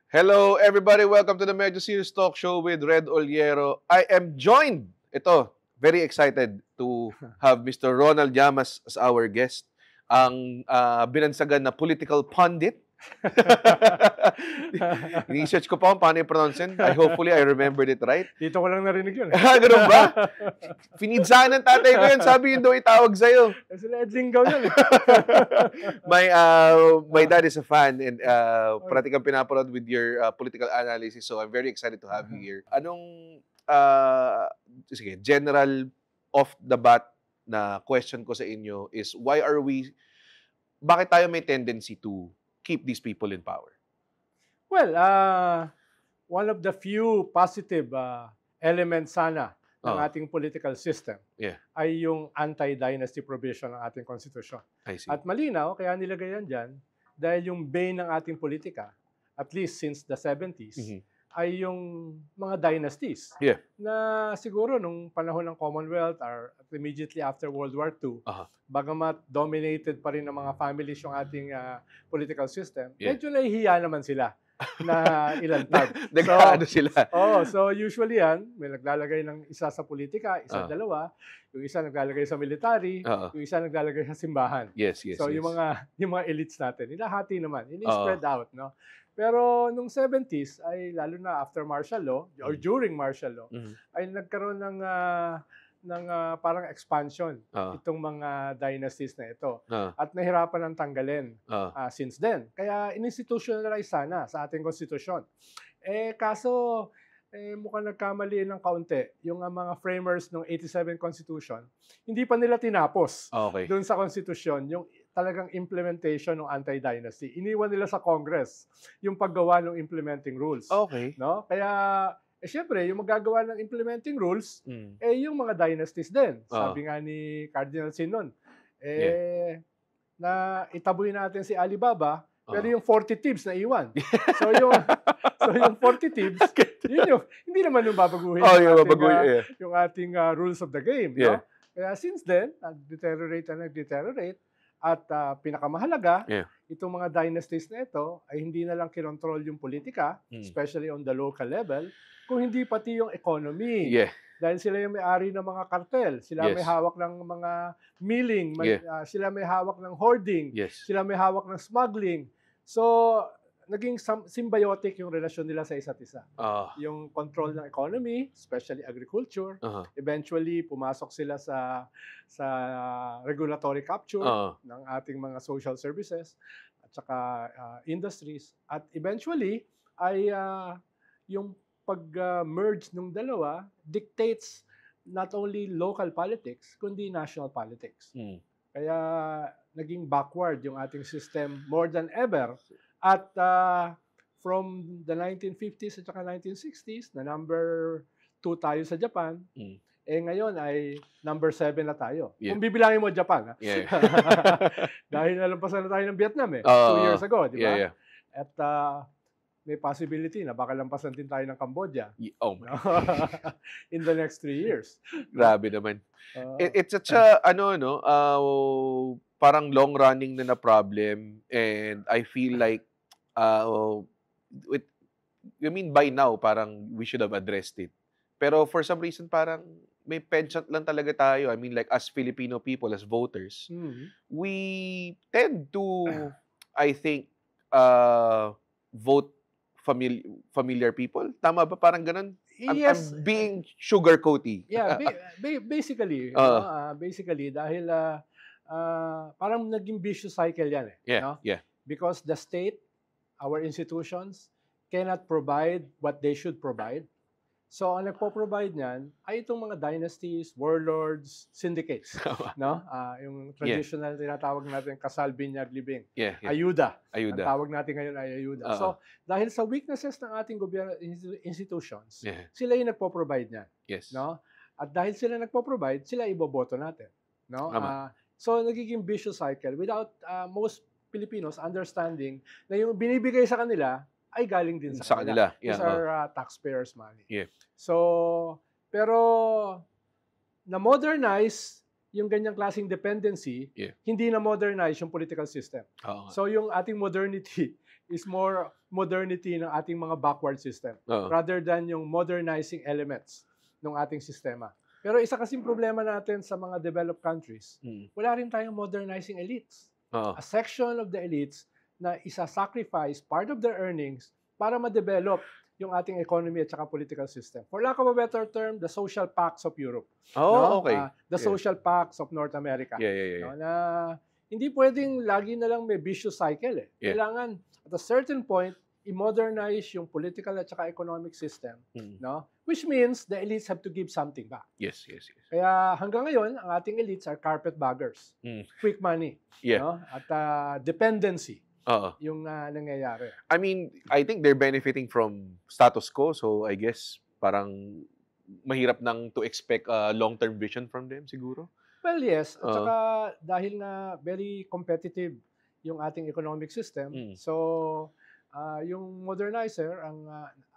Hello everybody, welcome to the Medyo Serious Talk Show with Red Oliero. I am joined, very excited to have Mr. Ronald Llamas as our guest. Ang binansagan na political pundit. Research ko pa kung paano i-pronounce yun. Hopefully I remembered it right. Dito ko lang narinig yun. Ganun ba? Finidsahan ng tatay ko yun. Sabi yun daw itawag sa'yo. Sila Edlinggaw yun. My dad is a fan and parati kang pinapanood with your political analysis. So I'm very excited to have you here. Anong general off the bat na question ko sa inyo is bakit tayo may tendency to keep these people in power? Well, one of the few positive elements sana ng ating political system ay yung anti-dynasty provision ng ating konstitusyon. At malinaw, kaya nilagay yan dyan, dahil yung bane ng ating politika, at least since the 70s, ay yung mga dynasties na siguro nung panahon ng Commonwealth or immediately after World War II, bagamat dominated pa rin ng mga families yung ating political system, medyo nahihiya naman sila na ilantad. So usually yan, may naglalagay ng isa sa politika, isa dalawa, yung isa naglalagay sa military, yung isa naglalagay sa simbahan. So yung mga elites natin, ilahati naman, ini-spread out, no? Pero nung 70s ay lalo na after martial law or during martial law ay nagkaroon ng parang expansion itong mga dynasties na ito at nahirapan ng tanggalin since then. Kaya institutionalize sana sa ating konstitusyon. Kaso mukhang nagkamali ng kaunti yung mga framers ng 87 Constitution, hindi pa nila tinapos doon sa konstitusyon yung talagang implementation ng anti-dynasty. Iniwan nila sa Congress yung paggawa ng implementing rules. No? Kaya, syempre, yung magagawa ng implementing rules, yung mga dynasties din. Sabi nga ni Cardinal Sin nun, na itaboy natin si Alibaba, pero yung 40 thieves na iwan. So yung 40 thieves, hindi naman yung babaguhin yung ating rules of the game. No? Kaya since then, nag-deteriorate. At pinakamahalaga, itong mga dynasties na ito ay hindi na lang kinontrol yung politika, especially on the local level, kung hindi pati yung economy. Dahil sila yung may-ari ng mga kartel, sila may hawak ng mga milling, sila may hawak ng hoarding, sila may hawak ng smuggling. So, naging symbiotic yung relasyon nila sa isa't isa. Yung control ng economy, especially agriculture, eventually pumasok sila sa regulatory capture ng ating mga social services at saka industries. At eventually ay yung pag-merge ng dalawa dictates not only local politics kundi national politics. Kaya naging backward yung ating system more than ever. At from the 1950s at saka 1960s, na number 2 tayo sa Japan, ngayon ay number 7 na tayo. Kung bibilangin mo Japan. Dahil nalampasan na tayo ng Vietnam 2 years ago, di ba? At may possibility na baka lampasan din tayo ng Cambodia in the next 3 years. Grabe naman. It's such a, parang long-running na problem, and I feel like by now, parang we should have addressed it. Pero for some reason, parang may penchant lang talaga tayo. I mean, like, as Filipino people, as voters, we tend to, I think, vote familiar people. Tama ba? Parang ganun? Yes. I'm being sugar-coaty. Basically. Basically, dahil parang naging vicious cycle yan. Because the state, our institutions, cannot provide what they should provide. So, ang nagpo-provide niyan ay itong mga dynasties, warlords, syndicates. Yung traditional tinatawag natin kasal, binyag, libing. Ayuda. Ang tawag natin ngayon ay ayuda. So, dahil sa weaknesses ng ating gobyerno institutions, sila yung nagpo-provide niyan. At dahil sila nagpo-provide, sila iboboto natin. So, nagiging vicious cycle without most Filipinos understanding na yung binibigay sa kanila ay galing din sa kanila. These are taxpayers' money. So, pero na-modernize yung ganyang klaseng dependency, hindi na-modernize yung political system. So, yung ating modernity is more modernity ng ating mga backward system rather than yung modernizing elements ng ating sistema. Pero isa kasing problema natin sa mga developed countries, wala rin tayong modernizing elites. A section of the elites na isa-sacrifice part of their earnings para ma-develop yung ating economy at saka political system. For lack of a better term, the social pax of Europe. Okay. The social pax of North America. Yeah. No? Na hindi pwedeng lagi na lang may vicious cycle. Kailangan, at a certain point, i-modernize yung political at saka economic system. No? Which means the elites have to give something back. Yes. Kaya hanggang ngayon, ang ating elites are carpetbaggers. Quick money. No? At dependency. Yung nangyayari. I mean, I think they're benefiting from status quo. So, I guess, parang mahirap nang to expect a long-term vision from them, siguro. Well, yes. At saka, dahil nga very competitive yung ating economic system, so, yung modernizer,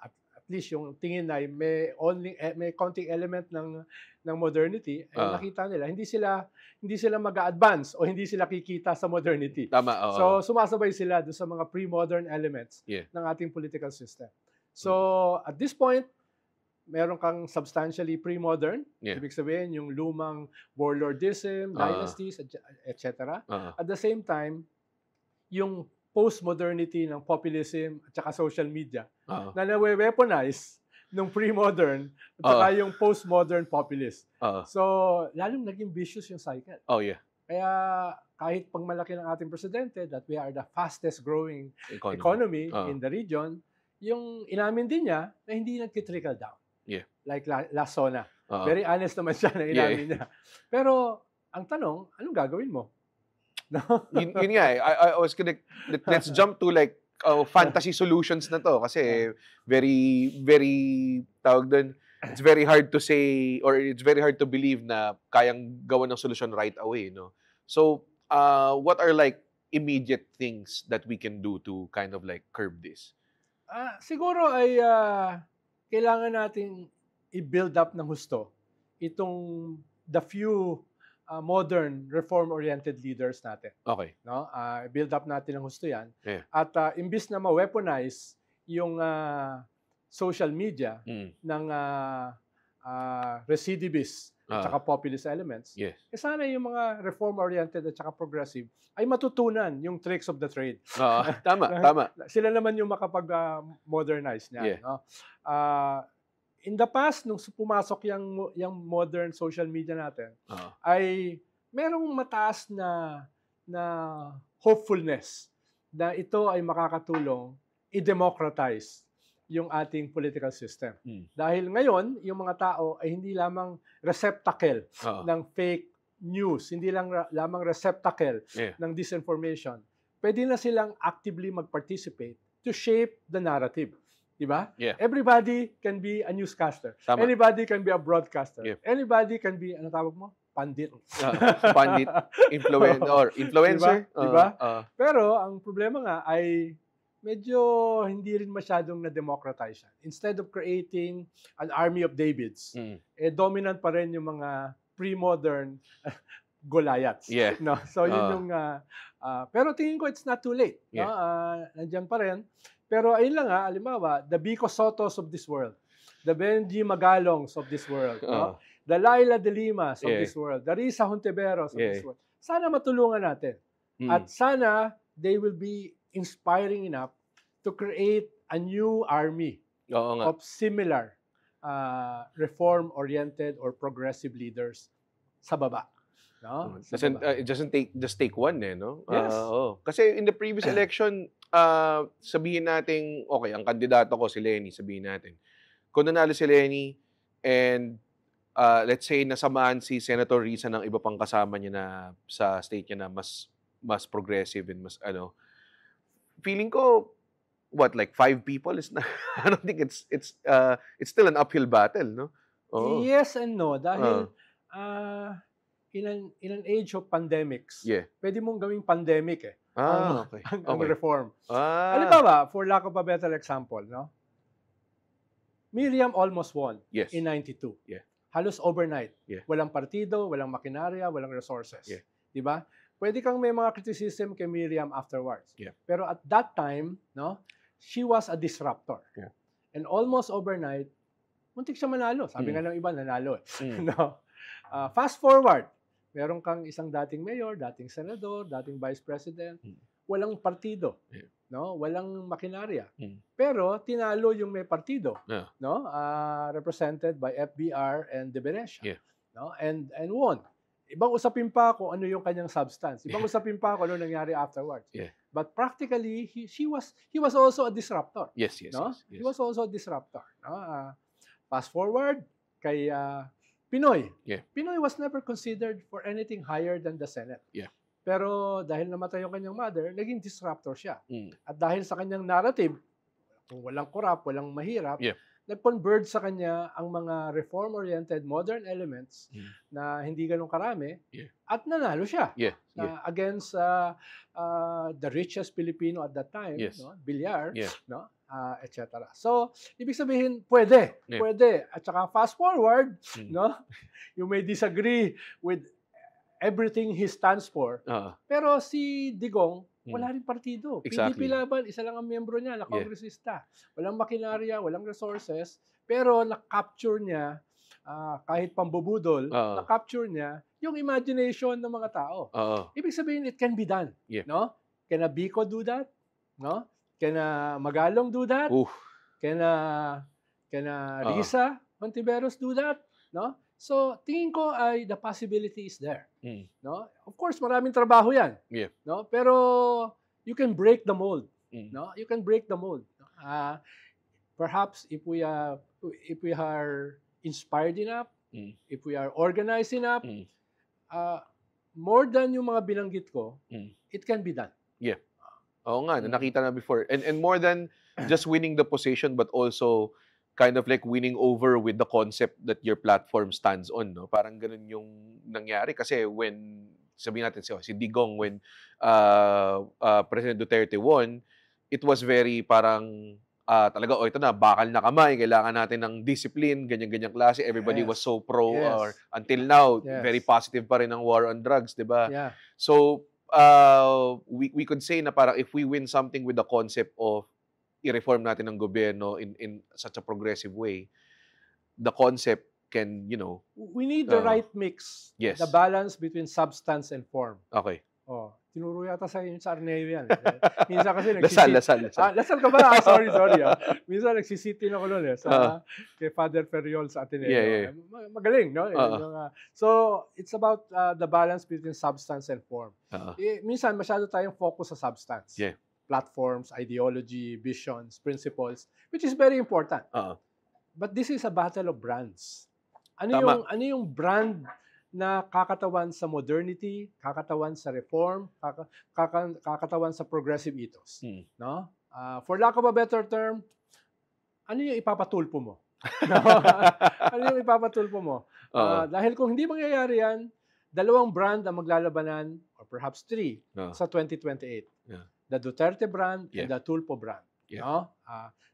at least yung tingin ay may konting element ng modernity, ay nakita nila, hindi sila mag-advance o hindi sila kikita sa modernity. Tama, So, sumasabay sila doon sa mga pre-modern elements ng ating political system. So, at this point, meron kang substantially pre-modern, ibig sabihin yung lumang warlordism, dynasties, etc. At the same time, yung post-modernity ng populism at saka social media na nawe-weaponize ng pre-modern at saka yung post-modern populist. So, lalong naging vicious yung cycle. Kaya kahit pang malaki ng ating presidente that we are the fastest growing economy in the region, yung inamin din niya na hindi nag-trickle down. Like last Sona. Very honest naman siya na inamin niya. Pero, ang tanong, anong gagawin mo? No? yun nga eh. I was gonna, let's jump to like fantasy solutions na to kasi very tawag doon, it's very hard to say or it's very hard to believe na kayang gawa ng solution right away, no? So, what are like immediate things that we can do to kind of like curb this? Siguro ay kailangan nating i-build up ng husto itong the few modern reform-oriented leaders natin. Okay. No? Build up natin ng husto yan. At imbis na ma-weaponize yung social media ng recidivists at saka populist elements, sana yung mga reform-oriented at saka progressive ay matutunan yung tricks of the trade. Tama. Sila naman yung makapag-modernize niyan. No? In the past, nung pumasok yung modern social media natin, ay merong mataas na hopefulness na ito ay makakatulong i-democratize yung ating political system. Dahil ngayon, yung mga tao ay hindi lamang receptacle ng fake news, hindi lang lamang receptacle ng disinformation. Pwede na silang actively mag-participate to shape the narrative. Diba? Everybody can be a newscaster. Anybody can be a broadcaster. Anybody can be, ano tawag mo? Pandit. Pandit, influencer. Diba? Pero ang problema nga ay medyo hindi rin masyadong na-democratize siya. Instead of creating an army of Davids, dominant pa rin yung mga pre-modern Goliaths. No? So yun yung pero tingin ko it's not too late. No? Nandiyan pa rin. Pero ayun lang halimbawa, the Vico Sotos of this world, the Benji Magalongs of this world, no? The Laila de Limas of this world, the Risa Hontiveros of this world. Sana matulungan natin. At sana they will be inspiring enough to create a new army of similar reform-oriented or progressive leaders sa baba. No? It doesn't take one no? Yes. Kasi in the previous election, sabihin natin, okay, ang kandidato ko si Lenny, sabihin natin. Kung nanalo si Lenny and let's say nasamahan si Senator Risa ng iba pang kasama niya na sa state niya na mas progressive and mas feeling ko like 5 people is not I don't think it's still an uphill battle, no? Yes and no dahil in an age of pandemics, pwede mong gawing pandemic ang reform. Halimbawa, for lack of a better example, no? Miriam almost won in 92. Halos overnight. Walang partido, walang makinarya, walang resources. Di ba? pwede kang may mga criticism kay Miriam afterwards. Yeah. Pero at that time, no, she was a disruptor. Yeah. And almost overnight, muntik siya manalo. Sabi nga ng iba, nanalo. No? Fast forward, meron kang isang dating mayor, dating senador, dating vice president, walang partido. Yeah. No, walang makinarya. Pero tinalo yung may partido, no? Represented by FBR and De Venecia. Yeah. No? And won. Ibang usapin pa kung ano yung kanyang substance. Ibang usapin pa kung ano nangyari afterwards. Yeah. But practically he was also a disruptor. Yes. No? He was also a disruptor. No? Fast forward kay Pinoy. Yeah. Pinoy was never considered for anything higher than the Senate. Yeah. Pero dahil namatay yung kanyang mother, naging disruptor siya. At dahil sa kanyang narrative, kung walang korap, walang mahirap, nag-converge sa kanya ang mga reform-oriented modern elements na hindi ganun karami at nanalo siya against the richest Filipino at that time, no? Villar, no? Etc. So, ibig sabihin, pwede. At saka fast forward, no? You may disagree with everything he stands for. Pero si Digong, wala rin partido. Exactly. PDP laban, isa lang ang miyembro niya na kongresista. Walang makinarya, walang resources, pero na-capture niya, kahit pambubudol, na-capture niya yung imagination ng mga tao. Ibig sabihin, it can be done. No? Can a Bico do that? No? Can a Magalong do that? Can a Risa Hontiveros do that? No? So, tingin ko ay the possibility is there. No? Of course, maraming trabaho yan. No? Pero you can break the mold. No? You can break the mold. Perhaps if we are inspired enough, if we are organized enough, more than yung mga binanggit ko, it can be done. Oo nga, nakita na before. And more than just winning the position, but also kind of like winning over with the concept that your platform stands on, no? Parang ganun yung nangyari. Kasi when, sabihin natin si Digong, when President Duterte won, it was very parang, talaga, ito na, bakal na kamay, kailangan natin ng discipline, ganyan-ganyang klase. Everybody was so pro, or until now, very positive pa rin ang war on drugs, di ba? So, we could say na parang if we win something with the concept of i-reform natin ang gobyerno in such a progressive way, the concept can, we need the right mix. The balance between substance and form. Okay. Tinuro yata sa Arneo yan. Minsan kasi Lasal. Lasal ka ba? Sorry. Minsan nagsisitin ako noon kay Father Ferriol sa Ateneo. Magaling, no? So, it's about the balance between substance and form. Minsan masyado tayong focus sa substance. Platforms, ideology, visions, principles, which is very important. But this is a battle of brands. Ano yung brand na kakatawan sa modernity, kakatawan sa reform, kakatawan sa progressive ethos? No? For lack of a better term, ano yung ipapatulpo mo? Ano yung ipapatulpo mo? Dahil kung hindi mangyayari yan, 2 brand ang maglalabanan, or perhaps 3, sa 2028. The Duterte brand and the Tulpo brand. No?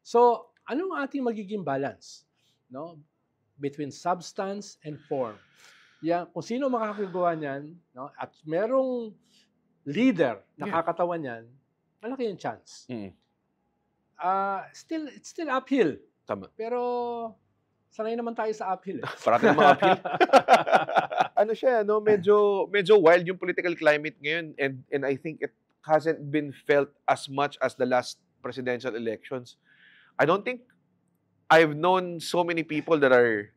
So, anong ating magiging balance, no, between substance and form? Kung sino makakagawa niyan, no, at merong leader na kakatawan niyan, malaki yung chance. It's still uphill. Tama. Pero sanay naman tayo sa uphill. Parating mga uphill. Ano siya, no? Medyo wild yung political climate ngayon, and I think it hasn't been felt as much as the last presidential elections. I don't think I've known so many people that are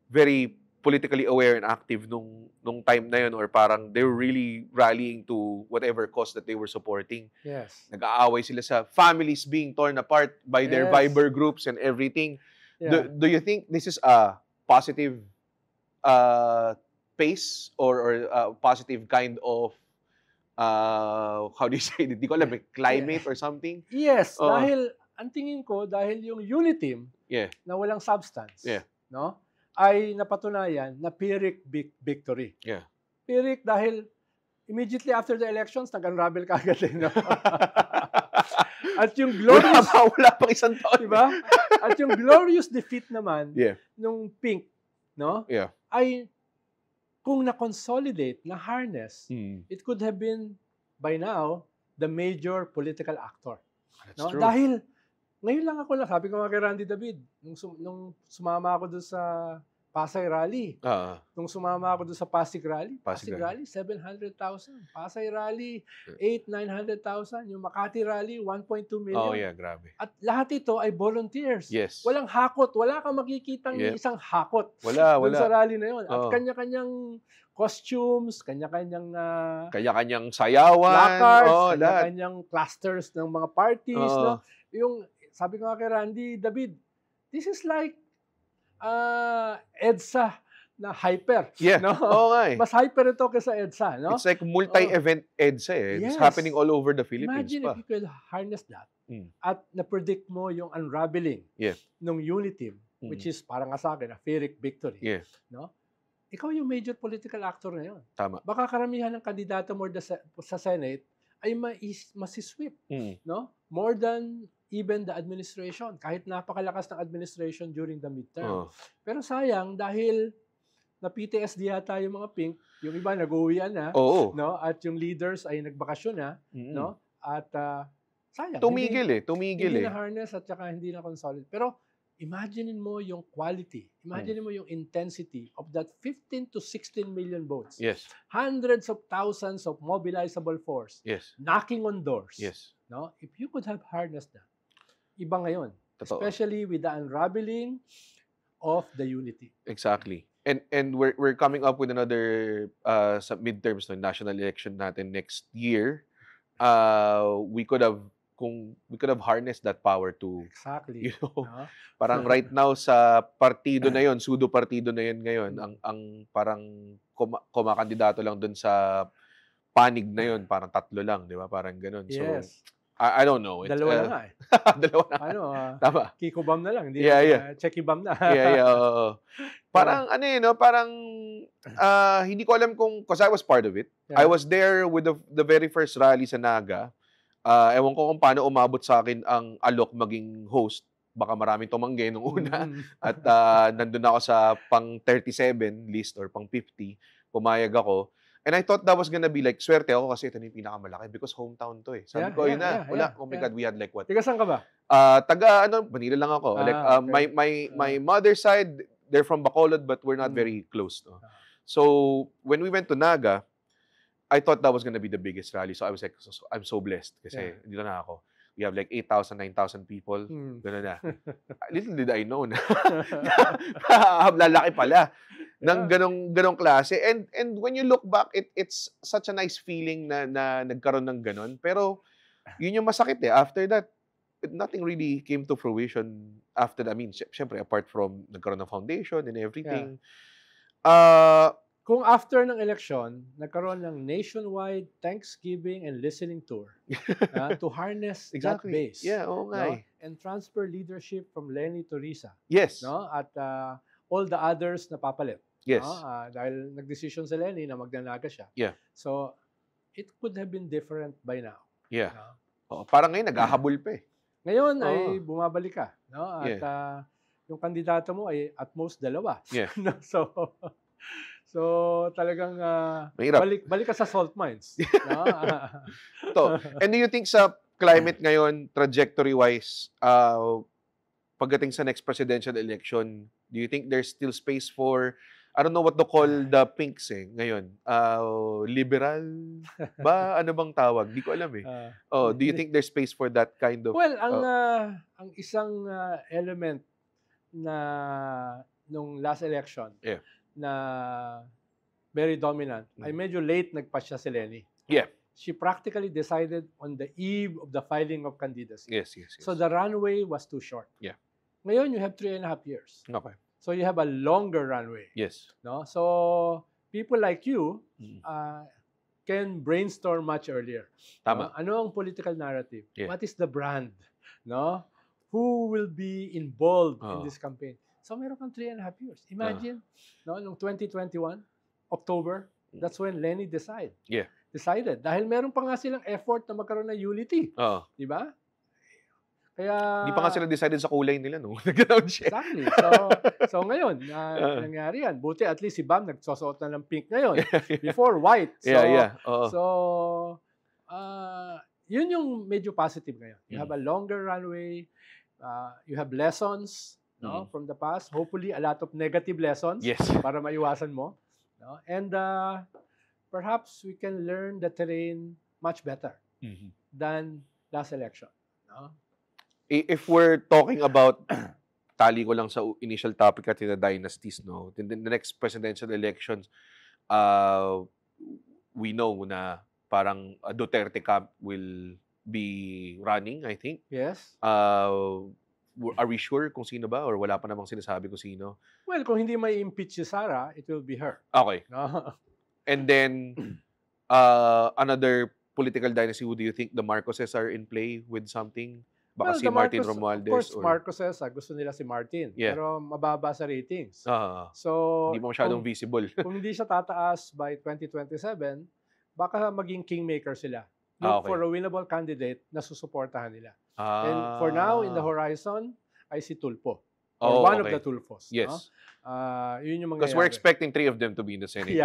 very politically aware and active nung time na yun, or parang they were really rallying to whatever cause that they were supporting. Nag-aaway sila sa families being torn apart by their Viber groups and everything. Do you think this is a positive pace or a positive kind of how do you say it? Di ko alam, climate or something? Yes, dahil ang tingin ko, dahil yung Uniteam na walang substance, no, ay napatunayan na Pyrrhic victory. Pyrrhic dahil immediately after the elections, nag-unravel ka agad. No? At yung glorious... Wala pang isang taon. Diba? At yung glorious defeat naman nung Pink, no, ay kung na-consolidate, na-harness, it could have been, by now, the major political actor. That's true. Dahil, ngayon lang ako sabi ko nga kay Randy David, nung sumama ako doon sa Pasay Rally, nung sumama ako doon sa Pasig Rally, Pasig Rally, 700,000. Pasay Rally, 800,000, 900,000. Yung Makati Rally, 1.2 million. Oh yeah, grabe. At lahat ito ay volunteers. Yes. Walang hakot. Wala kang makikitang isang hakot. Wala. Sa rally na yun. At kanya-kanyang costumes, kanya-kanyang sayawan, placards, kanya-kanyang clusters ng mga parties. No? Yung, sabi ko nga kay Randy David, this is like EDSA na hyper. Yeah. No? Mas hyper ito kaysa EDSA. No? It's like multi-event EDSA. It's happening all over the Philippines. Imagine if you could harness that at na-predict mo yung unraveling ng Uniteam, which is parang nga sa akin, a Pyrrhic victory. Yeah. No? Ikaw yung major political actor na yun. Tama. Baka karamihan ng kandidato mo sa Senate ay masisweep. No? More than even the administration. Kahit napakalakas ng administration during the midterm. Pero sayang, dahil na-PTSD yata yung mga pink, yung iba nag-uwian na, no? At yung leaders ay nagbakasyon na, no? At sayang. Tumigil. Hindi na-harness at saka hindi na-consolidate. Pero imagine mo yung quality. Imagine mo yung intensity of that 15 to 16 million votes. Yes. Hundreds of thousands of mobilizable force. Yes. Knocking on doors. Yes. No? If you could have harnessed that, iba ngayon. Totoo. Especially with the unraveling of the unity. Exactly. And we're coming up with another sa midterms no, national election natin next year. We could have harnessed that power to parang right now sa partido na yon, pseudo partido na yon ngayon, ang parang kumakandidato lang doon sa panig na yon, parang 3 lang, di ba? Parang ganoon. Yes. So I don't know. Dalawa na nga eh. Dalawa na. Tama. Kiko Bam na lang. Hindi Checky Bam na. Parang parang hindi ko alam because I was part of it. I was there with the very first rally sa Naga. Ewan ko kung paano umabot sa akin ang alok maging host. Baka maraming tumanggi nung una. At nandun ako sa pang 37 list or pang 50. Pumayag ako. And I thought that was gonna be like, swerte ako kasi ito na yung pinakamalaki because hometown to eh. Sabi ko, oh my God, we had like what? Tiga saan ka ba? Manila lang ako. My mother's side, they're from Bacolod but we're not very close. No? So, when we went to Naga, I thought that was gonna be the biggest rally. So I was like, I'm so blessed kasi dito na ako. We have like 8,000, 9,000 people. Gano'n na. Little did I know na lalaki pala ng ganong klase. And when you look back, it's such a nice feeling na nagkaroon ng ganon. Pero yun yung masakit eh. After that, nothing really came to fruition after that. I mean, syempre, apart from nagkaroon ng foundation and everything. Kung after ng election, nagkaroon ng nationwide Thanksgiving and listening tour to harness that base. Yeah, and transfer leadership from Lenny to Risa. Yes. No? At all the others na papalit. Yes. Dahil nagdesisyon si Lenny na magnanaga siya. Yeah. So, it could have been different by now. Yeah. Parang ngayon, naghahabol pa eh. Ngayon ay bumabalik ka. No? At yung kandidato mo ay at most 2. Yeah. So talagang balik ka sa salt mines. And do you think sa climate ngayon, trajectory-wise, pagdating sa next presidential election, do you think there's still space for, I don't know what to call the pinks ngayon? Liberal? Ano bang tawag? Di ko alam eh. Do you think there's space for that kind of... Well, ang isang element na nung last election, na very dominant, ay medyo late nagpasya si Lenny. Yeah. She practically decided on the eve of the filing of candidacy. Yes. So the runway was too short. Yeah. Ngayon, you have 3.5 years. Okay. So you have a longer runway. Yes. No? So people like you can brainstorm much earlier. Tama. Ano ang political narrative? Yeah. What is the brand? No? Who will be involved in this campaign? So meron kang 3.5 years. Imagine, noong 2021, October, that's when Lenny decided. Dahil meron pa nga silang effort na magkaroon ng unity. Di ba? Kaya Hindi pa nga sila decided sa kulay nila, no? Nag-announce siya. Exactly. So ngayon, nangyari yan. Buti at least si Bam nagsusuot na ng pink ngayon. Before, white. So, So, yun yung medyo positive ngayon. You have a longer runway. You have lessons from the past. Hopefully, a lot of negative lessons para maiwasan mo. No? And perhaps we can learn the terrain much better than last election. No? If we're talking about, tali ko lang sa initial topic at the dynasties, no? In the next presidential elections, we know na parang Duterte camp will be running, I think. Yes. Are we sure kung sino ba? Or wala pa namang sinasabi kung sino? Well, kung hindi may impeach si Sara, it will be her. Okay. And then, another political dynasty, who do you think the Marcoses are in play with something? Baka si Martin Romualdez. Of course, Marcoses, gusto nila si Martin. Pero mababa sa ratings. So, hindi mo masyadong visible. Kung hindi siya tataas by 2027, baka maging kingmaker sila. Look for a winnable candidate na susuportahan nila. And for now, in the horizon, I see Tulfo. Or one of the Tulfos. Yes. No? Yun yung mangyayari. Because we're expecting 3 of them to be in the Senate.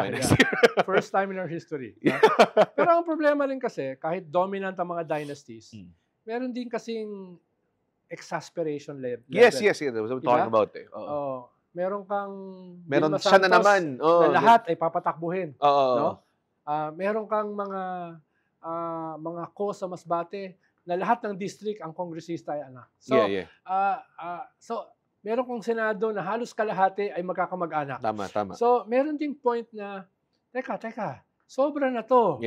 First time in our history. No? Pero ang problema rin kasi, kahit dominant ang mga dynasties, meron din kasing exasperation level. Yes. That was what I'm talking about. Meron kang meron siya na naman. Na lahat ay papatakbuhin. No? Meron kang mga sa Masbate na lahat ng district ang kongresista ay anak. So, so meron kang Senado na halos kalahati ay magkakamag-anak. Tama. So, meron ding point na, teka, sobra na to.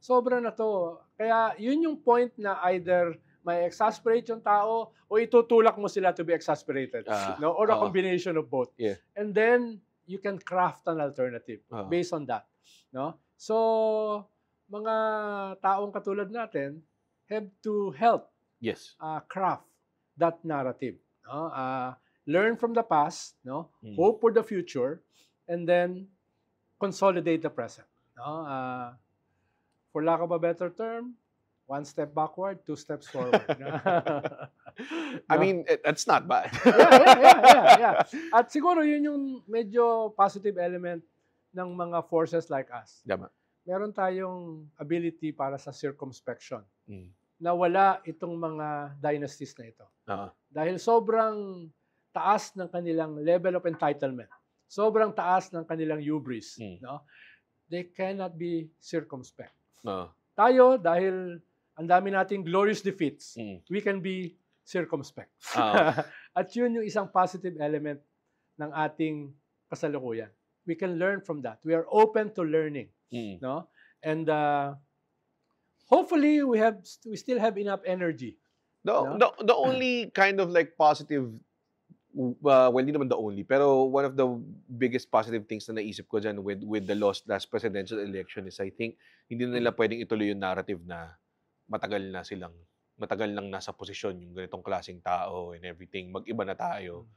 Sobra na to. Kaya, yun yung point na either may exasperate yung tao o itutulak mo sila to be exasperated. Or a combination of both. And then, you can craft an alternative based on that. No? So, mga taong katulad natin have to help craft that narrative. No? Learn from the past, no? Hope for the future, and then consolidate the present. No? For lack of a better term, 1 step backward, 2 steps forward. I mean, that's not bad. Yeah. At siguro yun yung medyo positive element ng mga forces like us. Meron tayong ability para sa circumspection na wala itong mga dynasties na ito. Dahil sobrang taas ng kanilang level of entitlement, sobrang taas ng kanilang hubris, no? They cannot be circumspect. Tayo, dahil ang dami nating glorious defeats, we can be circumspect. At yun yung isang positive element ng ating kasalukuyan. We can learn from that. We are open to learning. No? And hopefully we still have enough energy. The only kind of like positive, well, hindi naman the only, pero one of the biggest positive things na naisip ko dyan with the last presidential election is I think hindi na nila pwedeng ituloy yung narrative na matagal lang nasa posisyon yung ganitong klaseng tao and everything. Mag-iba na tayo.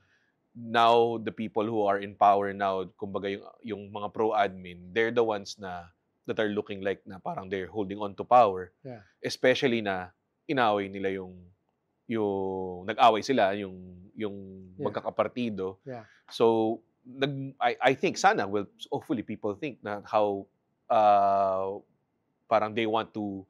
Now, the people who are in power now, kumbaga yung mga pro-admin, they're the ones that are looking like na parang they're holding on to power. Especially na inaway nila yung nag-away sila, yung magkakapartido. So, I think sana, well, hopefully people think na how parang they want to,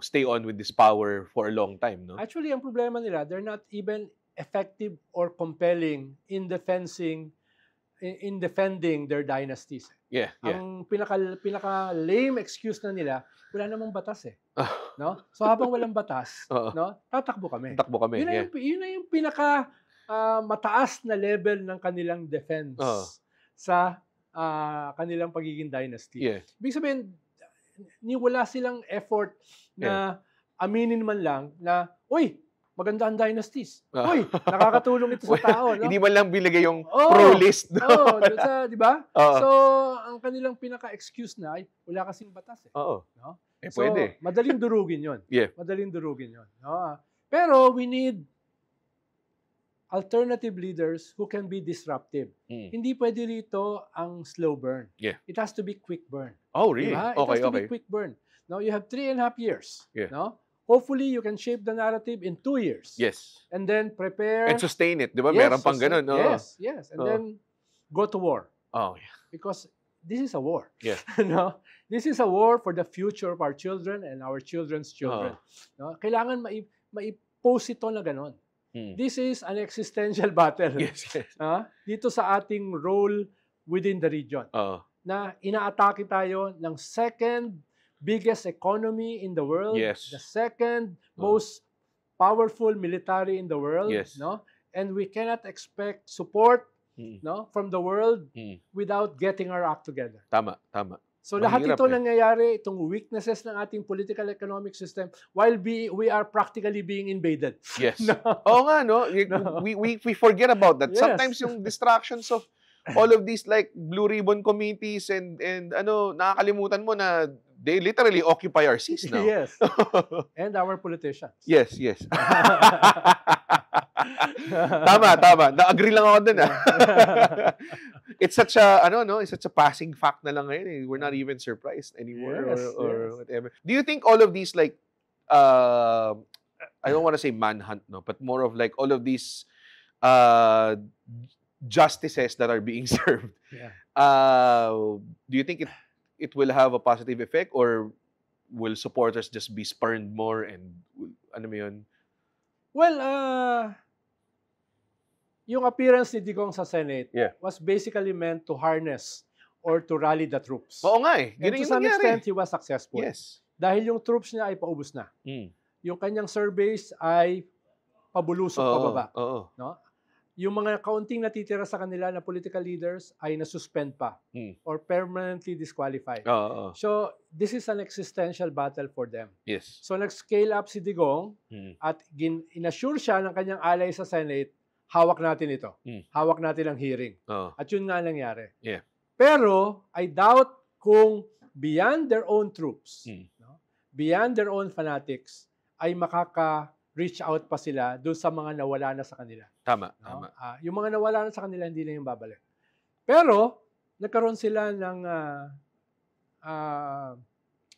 stay on with this power for a long time. No? Actually, ang problema nila, they're not even effective or compelling in defending their dynasties. Ang pinaka lame excuse na nila, wala namang batas eh. No? So habang walang batas, no, tatakbo kami. Yun na yung pinaka mataas na level ng kanilang defense sa kanilang pagiging dynasty. Ibig sabihin, wala silang effort na aminin man lang na, uy, maganda ang dynasties. Uy, nakakatulong ito sa tao. No? Hindi man lang binigay yung pro list. Di ba? So, ang kanilang pinaka-excuse na ay wala kasing batas eh. No? So, pwede. Madaling durugin yun. Madaling durugin yun. No? Pero we need alternative leaders who can be disruptive. Hindi pwede rito ang slow burn. It has to be quick burn. Oh, really? Diba? It has to be quick burn. Now, you have 3.5 years. No? hopefully you can shape the narrative in 2 years. Yes. And then prepare. And sustain it, di ba? Meron pang ganun. No? Yes, yes. And then go to war. Oh, yeah. Because this is a war. Yeah. No? This is a war for the future of our children and our children's children. No? Kailangan mai-pose ito na ganon. This is an existential battle. Yes, yes. Dito sa ating role within the region. Na inaatake tayo ng second biggest economy in the world, yes. the second most powerful military in the world, yes. no? And we cannot expect support no, from the world without getting our act together. Tama, tama. So lahat ito nangyayari, itong weaknesses ng ating political economic system while we are practically being invaded. Yes. No? Oo nga, no? We forget about that. Yes. Sometimes yung distractions of all of these like blue ribbon committees and nakakalimutan mo na they literally occupy our seats now. Yes. And our politicians. Yes, yes. Tama. Na-agree lang ako dun. It's such a it's such a passing fact na lang ngayon. We're not even surprised anymore or whatever. Do you think all of these like I don't want to say manhunt, no, but more of like all of these justices that are being served. Do you think it will have a positive effect or will supporters just be spurned more and ano mo yun? Well, yung appearance ni Digong sa Senate was basically meant to harness or to rally the troops. Oo nga eh. And to some extent, he was successful. Yes. Dahil yung troops niya ay paubos na. Yung kanyang surveys ay pabulusok pababa. No? Yung mga kaunting natitira sa kanila na political leaders ay nasuspend pa or permanently disqualified. So, this is an existential battle for them. Yes. So, nag-scale up si Digong at inassure siya ng kanyang alay sa Senate, hawak natin ito. Hawak natin ang hearing. At yun nga nangyari. Yeah. Pero, I doubt kung beyond their own troops, no, beyond their own fanatics, ay reach out pa sila doon sa mga nawala na sa kanila. Tama. Yung mga nawala na sa kanila, hindi na yung babalik. Pero, nagkaroon sila ng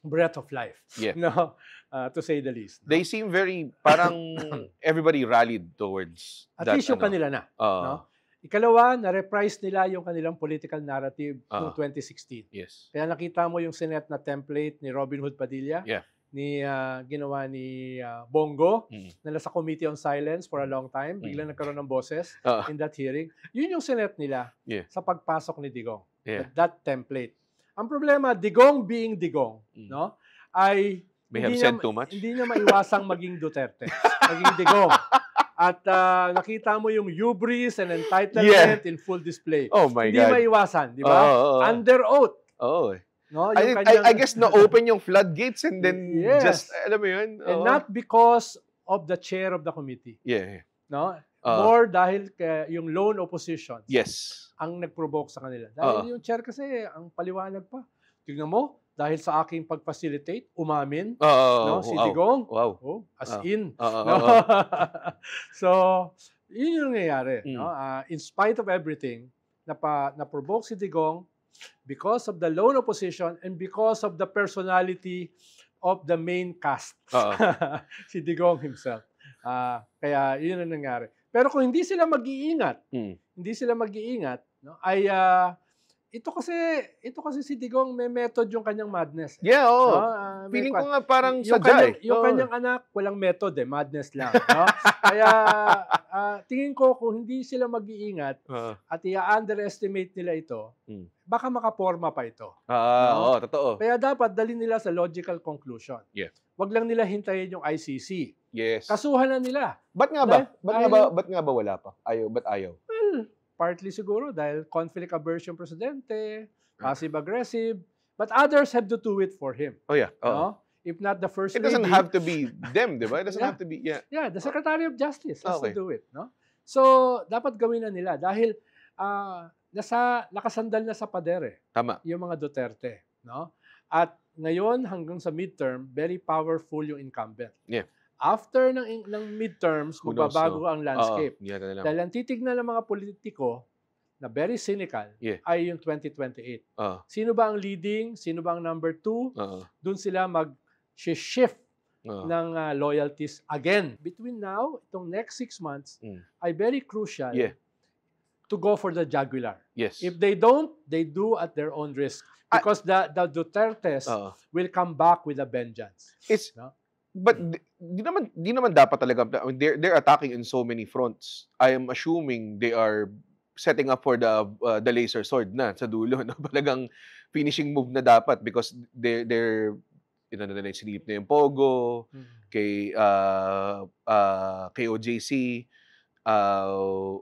breath of life. Yeah. No? To say the least. No? They seem very, parang everybody rallied towards at least yung kanila na. No? Ikalawa, na-reprise nila yung kanilang political narrative noong 2016. Yes. Kaya nakita mo yung Senate na template ni Robin Hood Padilla. Yeah. Ginawa ni Bongo na nasa Committee on Silence for a long time. Biglang nagkaroon ng boses in that hearing. Yun yung Senate nila sa pagpasok ni Digong. That template. Ang problema, Digong being Digong, no, ay hindi niya maiwasang maging Duterte. Maging Digong. At nakita mo yung hubris and entitlement in full display. Oh my God. Hindi maiwasan, di ba? Under oath. No, I guess na-open yung floodgates and then just, alam mo yun? And not because of the chair of the committee. Yeah. No? More dahil yung lone opposition ang nag-provoke sa kanila. Dahil yung chair kasi, ang paliwanag pa. Tingnan mo, dahil sa aking pag-facilitate, umamin, no, si Digong. Wow. As in. No? So, yun yung nangyayari. No? In spite of everything, na-provoke si Digong, because of the lone opposition and because of the personality of the main cast. Si Digong himself. Kaya yun ang nangyari. Pero kung hindi sila mag-iingat, no, ay ito kasi si Digong may method yung kanyang madness. Yeah, feeling ko nga parang sadya. Yung kanyang anak, walang method madness lang. No? Kaya tingin ko kung hindi sila mag-iingat at i-underestimate nila ito, baka makaporma pa ito. No? Totoo. Kaya dapat dalhin nila sa logical conclusion. Yeah. Wag lang nila hintayin yung ICC. Yes. Kasuhan na nila. Ba't nga ba wala pa? Ba't ayaw? Well, partly siguro dahil conflict aversion presidente, passive-aggressive, but others have to do it for him. No? If not the first lady. It doesn't have to be them, di ba? It doesn't have to be, Yeah, the Secretary of Justice has to do it. No? So, dapat gawin na nila dahil nakasandal na sa pader Tama. yung mga Duterte. No? At ngayon, hanggang sa midterm, very powerful yung incumbent. Yeah. After ng midterms, magbabago ang landscape. Dahil ang titignan ng mga politiko na very cynical ay yung 2028. Sino ba ang leading? Sino ba ang number 2? Doon sila mag-shift ng loyalties again. Between now, itong next 6 months, ay very crucial to go for the jugular. Yes. If they don't, they do at their own risk. Because the Dutertes will come back with a vengeance. But di naman dapat talaga. I mean, they're attacking in so many fronts. I am assuming they are setting up for the laser sword na sa dulo. No? Talagang finishing move na dapat because they're sinilip na yung Pogo, kay OJC,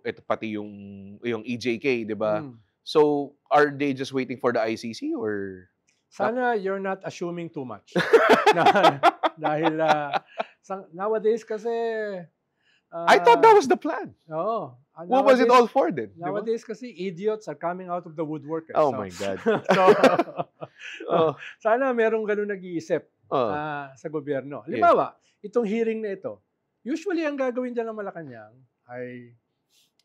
ito pati yung EJK, di ba? So, are they just waiting for the ICC or? Sana you're not assuming too much. Dahil nowadays kasi I thought that was the plan. Oo. What was it all for then? Nowadays kasi idiots are coming out of the woodwork. Oh my God. Sana merong ganun nag-iisip sa gobyerno. Halimbawa, itong hearing na ito, usually ang gagawin dyan ng Malacanang ay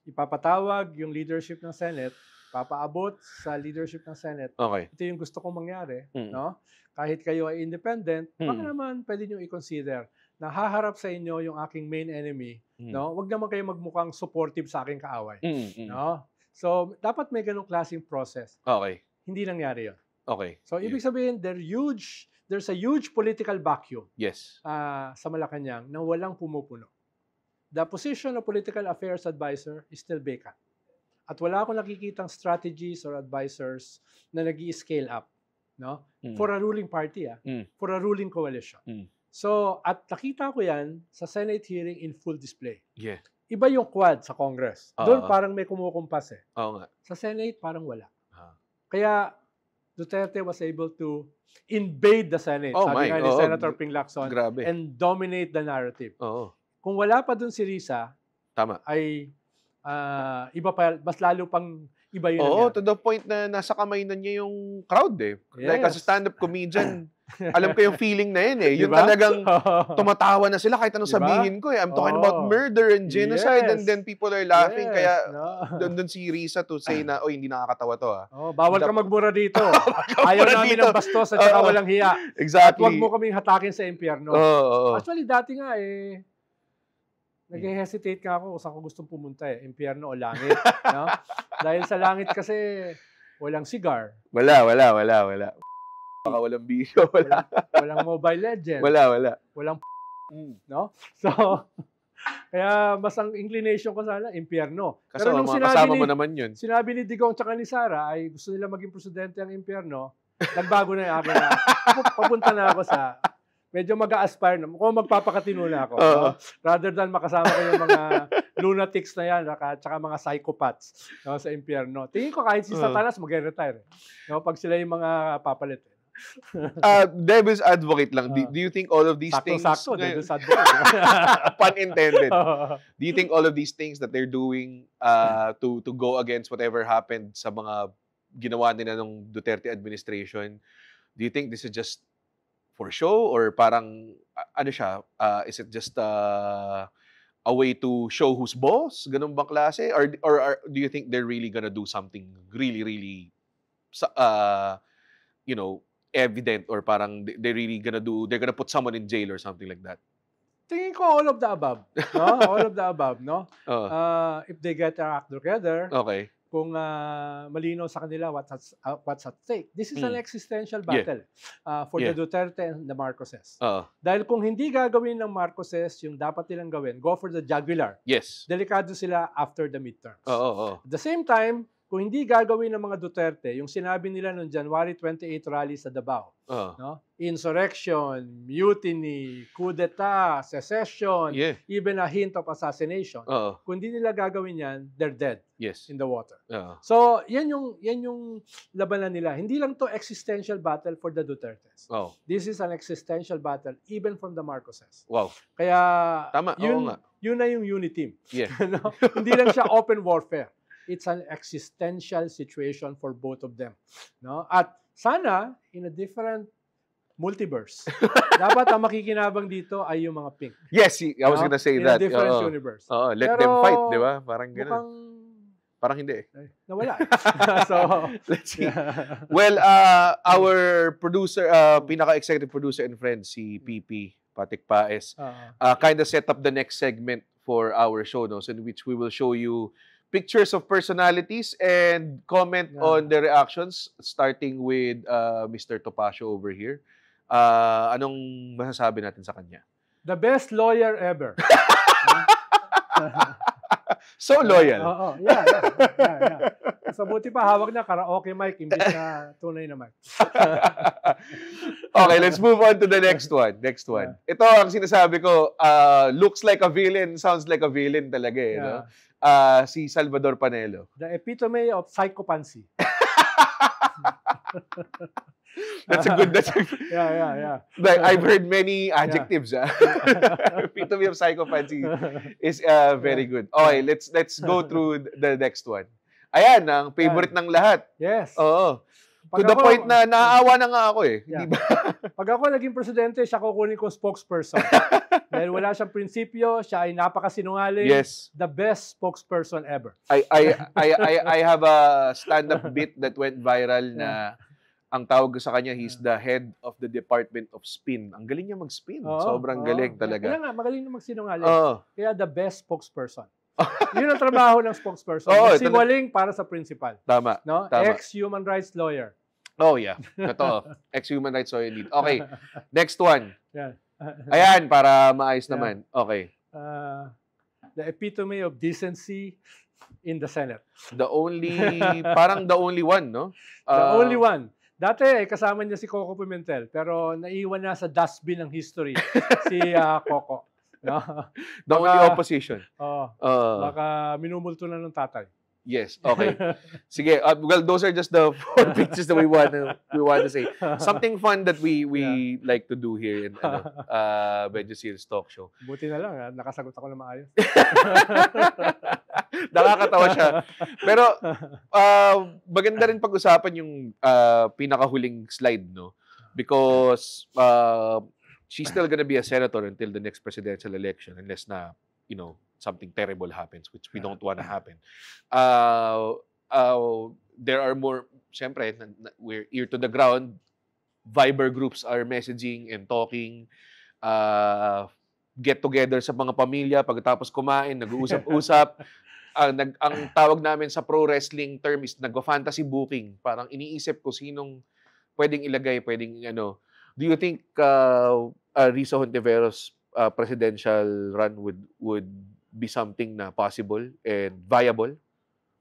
ipapatawag yung leadership ng Senate, papaabot sa leadership ng Senate. Okay. Ito yung gusto kong mangyari, no? Kahit kayo ay independent, baka naman pwede nyo i-consider na haharap sa inyo yung aking main enemy, no? Huwag naman kayo magmukhang supportive sa aking kaaway, no? So, dapat may ganung klaseng process. Okay. Hindi nangyari 'yon. Okay. So, ibig sabihin, there's a huge political vacuum. Yes. Sa Malacanang na walang pumupuno. The position of political affairs advisor is still vacant. At wala akong nakikitang strategies or advisors na nag-i-scale up, no? For a ruling party, for a ruling coalition. So, at nakita ko yan sa Senate hearing in full display. Yeah. Iba yung quad sa Congress. Doon parang may kumukumpas eh. Oo nga. Sa Senate, parang wala. Kaya, Duterte was able to invade the Senate, sabi nga ni Senator Ping Lacson, and dominate the narrative. Kung wala pa dun si Risa, ay iba pa, mas lalo pang iba yun. To the point na nasa kamay na niya yung crowd eh. Like as a stand-up comedian, alam ko yung feeling na yun eh. Yung talagang tumatawa na sila kahit anong sabihin ko eh. I'm talking about murder and genocide and then people are laughing. Kaya doon si Risa to say na, hindi nakakatawa to ha. Bawal ka magmura dito. Ayaw namin ng bastos at saka walang hiya. Exactly. At huwag mo kaming hatakin sa impyerno. Actually, dati nga nag-hesitate ka ako kung saan ko gustong pumunta eh. Impyerno o langit. No? Dahil sa langit kasi walang cigar. Wala. Baka walang bisyo, wala. Walang Mobile Legends. Wala. Walang no? So, kaya mas ang inclination ko sana, impyerno. Pero nung kasama mo naman yun. Sinabi ni Digong tsaka ni Sara ay gusto nila maging presidente ang impyerno, nagbago na yung akin na. Papunta na ako sa medyo mag-a-aspire na. Kung magpapakatino na ako. No? Rather than makasama ko yung mga lunatics na yan, tsaka mga psychopaths sa impyerno. Tingin ko kahit si Satanas mag-retire. No? Pag sila yung mga papalit. Devil's advocate lang. Do you think all of these things... Sakto, devil's advocate. Pun intended. Do you think all of these things that they're doing to go against whatever happened sa mga ginawa nila ng Duterte administration, do you think this is just for show or parang is it just a way to show who's boss? Ganun bang klase? Or do you think they're really gonna do something really, really evident or parang they're gonna put someone in jail or something like that? Tingin ko all of the above. No? All of the above, no? If they get their act together, okay. Kung malinaw sa kanila what's at stake. This is an existential battle for the Duterte and the Marcoses. Dahil kung hindi gagawin ng Marcoses yung dapat nilang gawin, go for the jugular. Yes. Delikado sila after the midterms. At the same time, kung hindi gagawin ng mga Duterte, yung sinabi nila noong January 28 rally sa Davao, no? Insurrection, mutiny, coup d'etat, secession, even a hint of assassination. Kung hindi nila gagawin yan, they're dead in the water. So, yan yung labanan nila. Hindi lang to existential battle for the Dutertes. This is an existential battle even from the Marcoses. Wow. Kaya, tama. Yun na yung unity team. No? Hindi lang siya open warfare. It's an existential situation for both of them. No? At sana, in a different multiverse, dapat ang makikinabang dito ay yung mga pink. Yes, I was gonna say that. In a different universe. Let them fight, di ba? Parang gano'n. Parang hindi. Nawala. So, let's see. Well, our producer, pinaka-executive producer and friend, si PP, Patik Paes, kind of set up the next segment for our show, no? So in which we will show you pictures of personalities and comment on the reactions, starting with Mr. Topacio over here. Anong masasabi natin sa kanya? The best lawyer ever. So loyal. Yeah. So buti pa hawak na karaoke mic imbis na tunay na mic. Okay, let's move on to the next one. Ito ang sinasabi ko, looks like a villain, sounds like a villain talaga eh. No? Si Salvador Panelo. The epitome of psychopathy. That's a good. Yeah. Like, I've heard many adjectives. Epitome of psychopathy is very good. Okay, let's go through the next one. Ayan, ang favorite ng lahat. Yes. Oo. To the point na naaawa na nga ako eh. Yeah. Di ba? Pag ako naging presidente, siya kukunin kong spokesperson. Dahil wala siyang prinsipyo, siya ay napakasinungaling. Yes. The best spokesperson ever. I have a stand-up bit that went viral na ang tawag sa kanya, he's the head of the Department of Spin. Ang galing niya mag-spin. Sobrang galing talaga. Kaya nga, magaling na magsinungaling. Kaya the best spokesperson. Yun ang trabaho ng spokesperson. Sinungaling para sa principal. Tama. No? Tama. Ex-human rights lawyer. Oh, yeah. Totoo. Ex-human rights lawyer indeed. Okay. Next one. Yeah. Ayan, para maayos naman. Okay. The epitome of decency in the Senate. Parang the only one, no? The only one. Dati, kasama niya si Coco Pimentel, pero naiwan na sa dustbin ng history si Coco. No? The only opposition. Baka minumulto na ng tatay. Yes, okay. Sige, well, those are just the 4 pictures that we want to say. Something fun that we like to do here in Medyo Serious Talk Show. Buti na lang, nakasagot ako na maayos. Nakakatawa siya. Pero maganda rin pag-usapan yung pinakahuling slide, no? Because she's still gonna be a senator until the next presidential election unless na, something terrible happens, which we don't want to happen. There are more, syempre, we're ear to the ground. Viber groups are messaging and talking. Get-together sa mga pamilya, pagkatapos kumain, nag-uusap-usap. Ang tawag namin sa pro wrestling term is nag-fantasy booking. Parang iniisip ko sinong pwedeng ilagay, Do you think Risa Hontiveros presidential run would be something na possible and viable?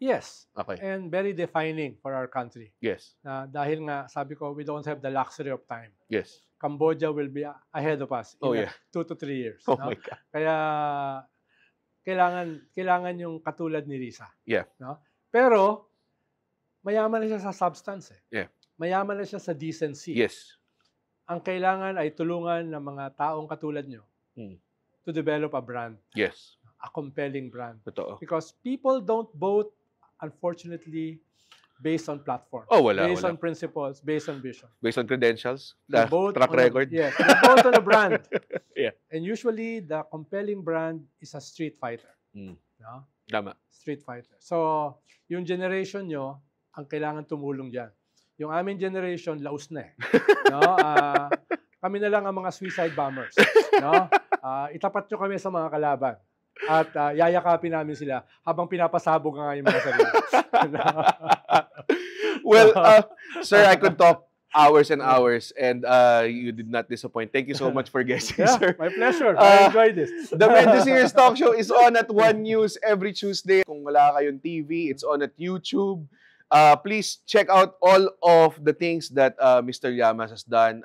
Yes. Okay. And very defining for our country. Yes. Dahil nga, sabi ko, we don't have the luxury of time. Yes. Cambodia will be ahead of us in 2 to 3 years. Oh my God. Kaya, kailangan yung katulad ni Risa. Yeah. No? Pero, mayaman na siya sa substance. Yeah. Mayaman na siya sa decency. Yes. Ang kailangan ay tulungan ng mga taong katulad nyo to develop a brand. Yes. A compelling brand. Totoo. Because people don't vote, unfortunately, based on platform. Based on principles, based on vision. Based on credentials, track record. Yes, they vote on a brand. Yeah. And usually, the compelling brand is a street fighter. No? Tama. Street fighter. So, yung generation nyo, ang kailangan tumulong dyan. Yung aming generation, laos na eh. No? Kami na lang ang mga suicide bombers. No? Itapat nyo kami sa mga kalaban. At yayakapin namin sila habang pinapasabog nga yung mga sarili. Well, sir, I could talk hours and hours and you did not disappoint. Thank you so much for guessing, sir. My pleasure. I enjoyed this. The Medyo Serious Talk Show is on at 1 News every Tuesday. Kung wala kayong TV, it's on at YouTube. Please check out all of the things that Mr. Llamas has done.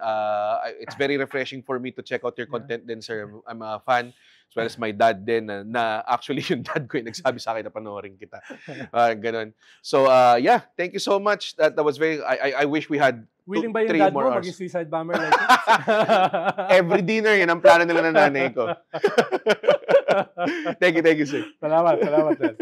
It's very refreshing for me to check out your content din, sir. I'm a fan. As well as my dad din, na actually yung dad ko yung nagsabi sa akin na panoorin kita. Ganon. So, yeah, thank you so much. That was very, I wish we had willing ba yung dad mo maging suicide bomber like Every dinner, yun ang plano nila ng nanay ko. Thank you, sir. Salamat, sir.